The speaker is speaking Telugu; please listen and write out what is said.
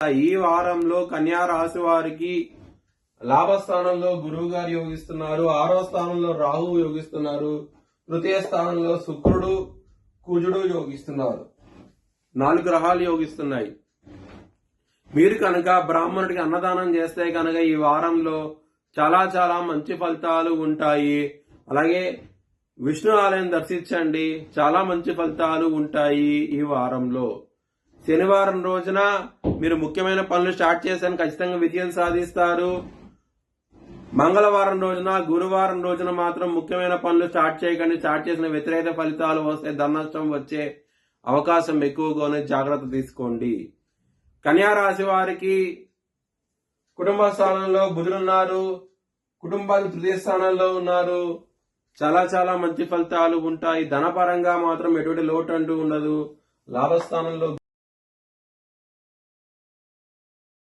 ఈ వారంలో కన్యా రాశి వారికి లాభస్థానంలో గురువు గారు యోగిస్తున్నారు. 6వ స్థానంలో రాహువు యోగిస్తున్నారు. తృతీయ స్థానంలో శుక్రుడు కుజుడు యోగిస్తున్నారు. 4 గ్రహాలు యోగిస్తున్నాయి. మీరు కనుక బ్రాహ్మణుడికి అన్నదానం చేస్తే కనుక ఈ వారంలో చాలా చాలా మంచి ఫలితాలు ఉంటాయి. అలాగే విష్ణు ఆలయం దర్శించండి, చాలా మంచి ఫలితాలు ఉంటాయి. ఈ వారంలో శనివారం రోజున మీరు ముఖ్యమైన పనులు స్టార్ట్ చేశాను, ఖచ్చితంగా విజయం సాధిస్తారు. మంగళవారం రోజున గురువారం రోజున మాత్రం ముఖ్యమైన పనులు స్టార్ట్ చేయకండి. స్టార్ట్ చేసిన వ్యతిరేక ఫలితాలు వస్తే ధన నష్టం వచ్చే అవకాశం ఎక్కువగానే జాగ్రత్త తీసుకోండి. కన్యా రాశి వారికి కుటుంబ స్థానంలో బుధుడున్నారు, కుటుంబానికి తృతీయ స్థానంలో ఉన్నారు. చాలా చాలా మంచి ఫలితాలు ఉంటాయి. ధనపరంగా మాత్రం ఎటువంటి లోటు అంటూ ఉండదు. లాభస్థానంలో